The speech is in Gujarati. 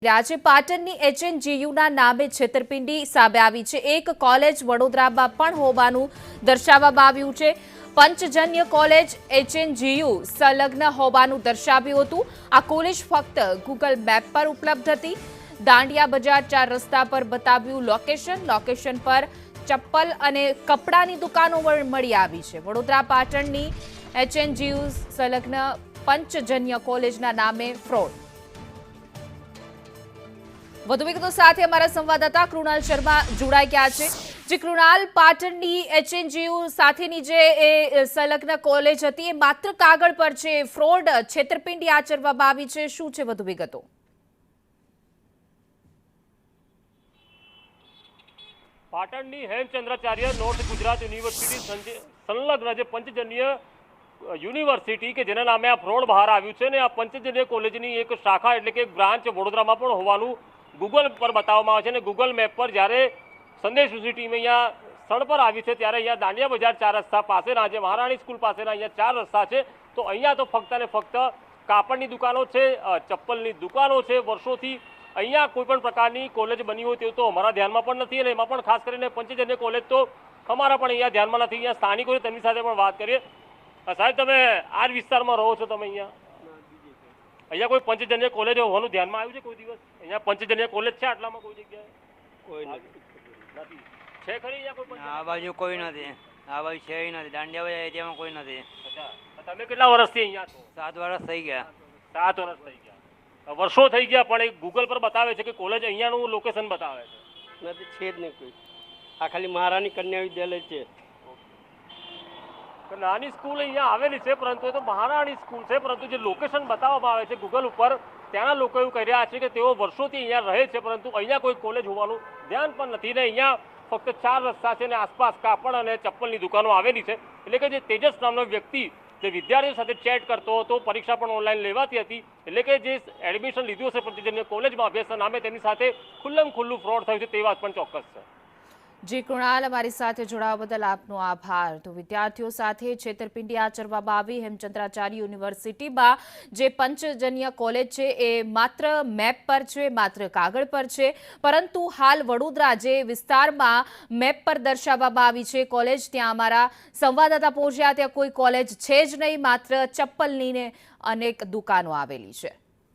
રાજ્ય પાટણની એચએનજીયુના નામે છેતરપિંડી સામે આવી છે। એક કોલેજ વડોદરામાં પણ હોવાનું દર્શાવવામાં આવ્યું છે। પંચજન્ય કોલેજ એચએનજીયુ સંલગ્ન હોવાનું દર્શાવ્યું હતું। આ કોલેજ ફક્ત ગૂગલ મેપ પર ઉપલબ્ધ હતી। દાંડિયા બજાર 4 રસ્તા પર બતાવ્યું લોકેશન પર ચપ્પલ અને કપડાની દુકાનો મળી આવી છે। વડોદરા પાટણની એચએનજીયુ સંલગ્ન પંચજન્ય કોલેજના નામે ફ્રોડ। વધુ વિગતો સાથે અમારા સંવાદદાતા કૃણાલ શર્મા જોડાઈ ગયા છે। જે કૃણાલ, પાટણની એચએનજીયુ સાથેની જે સંલગ્ન કોલેજ હતી એ માત્ર કાગળ પર છે, ફ્રોડ છેતરપિંડી આચરવામાં આવી છે, શું છે વધુ વિગતો? પાટણની હેમચંદ્રાચાર્ય નોર્થ ગુજરાત યુનિવર્સિટી સંલગ્ન જે પંચજન્ય યુનિવર્સિટી કે જેના નામે આ ફ્રોડ બહાર આવ્યું છે ને આ પંચજન્ય કોલેજની એક શાખા એટલે કે બ્રાન્ચ વડોદરામાં પણ હોવાનું ગૂગલ પર બતાવવામાં આવે છે અને ગૂગલ મેપ પર જ્યારે સંદેશ ટીમ અહીંયા સ્થળ પર આવી છે ત્યારે અહીંયા દાંડિયા બજાર 4 રસ્તા પાસેના જે મહારાણી સ્કૂલ પાસેના અહીંયા 4 રસ્તા છે તો અહીંયા તો ફક્ત ને ફક્ત કાપડની દુકાનો છે, ચપ્પલની દુકાનો છે। વર્ષોથી અહીંયા કોઈ પણ પ્રકારની કોલેજ બની હોય તેવું તો અમારા ધ્યાનમાં પણ નથી અને એમાં પણ ખાસ કરીને પંચજન્ય કોલેજ તો અમારા પણ અહીંયા ધ્યાનમાં નથી। અહીંયા સ્થાનિકો છે તેમની સાથે પણ વાત કરીએ। સાહેબ, તમે આ જ વિસ્તારમાં રહો છો? તમે અહીંયા કોઈ પંચજન્ય કોલેજ હોવાનું ધ્યાનમાં આવ્યું છે કોઈ દિવસ? અહીંયા પંચજન્ય કોલેજ છે આટલામાં કોઈ જગ્યાએ? કોઈ નથી છે ખરી અહીંયા કોઈ? આ બાજુ કોઈ નથી, આ બાજુ છે નથી, દાંડિયા બજાર એરિયામાં કોઈ નથી। અચ્છા, તમે કેટલા વર્ષથી અહીંયા છો? 7 વર્ષ થઈ ગયા। 7 વર્ષ થઈ ગયા, વર્ષો થઈ ગયા, પણ ગૂગલ પર બતાવે છે કે કોલેજ અહીંયાનું લોકેશન બતાવે છે? નથી, છે જ નહીં કોઈ। આ ખાલી મહારાણી કન્યા વિદ્યાલય છે। નાની સ્કૂલ અહીંયા આવેલી છે પરંતુ એ તો મહારાણી સ્કૂલ છે, પરંતુ જે લોકેશન બતાવવામાં આવે છે ગૂગલ ઉપર ત્યાંના લોકો એવું કહી રહ્યા છે કે તેઓ વર્ષોથી અહીંયા રહે છે પરંતુ અહીંયા કોઈ કોલેજ હોવાનું ધ્યાન પણ નથી ને અહીંયા ફક્ત 4 રસ્તા છે ને આસપાસ કાપડ અને ચપ્પલની દુકાનો આવેલી છે। એટલે કે જે તેજસ નામનો વ્યક્તિ જે વિદ્યાર્થીઓ સાથે ચેટ કરતો હતો, પરીક્ષા પણ ઓનલાઈન લેવાતી હતી, એટલે કે જે એડમિશન લીધું હશે પંચજન્ય કોલેજમાં અભ્યાસના નામે તેની સાથે ખુલ્લું ફ્રોડ થયું છે તે વાત પણ ચોક્કસ છે। જી કૃણાલ, અમારી સાથે જોડાવા બદલ આપનો આભાર। તો વિદ્યાર્થીઓ સાથે છેતરપિંડી આચરવામાં આવી। હેમચંદ્રાચાર્ય યુનિવર્સિટીમાં જે પંચજન્ય કોલેજ છે એ માત્ર મેપ પર છે, માત્ર કાગળ પર છે, પરંતુ હાલ વડોદરા જે વિસ્તારમાં મેપ પર દર્શાવવામાં આવી છે કોલેજ, ત્યાં અમારા સંવાદદાતા પહોંચ્યા, ત્યાં કોઈ કોલેજ છે જ નહીં, માત્ર ચપ્પલની ને અનેક દુકાનો આવેલી છે।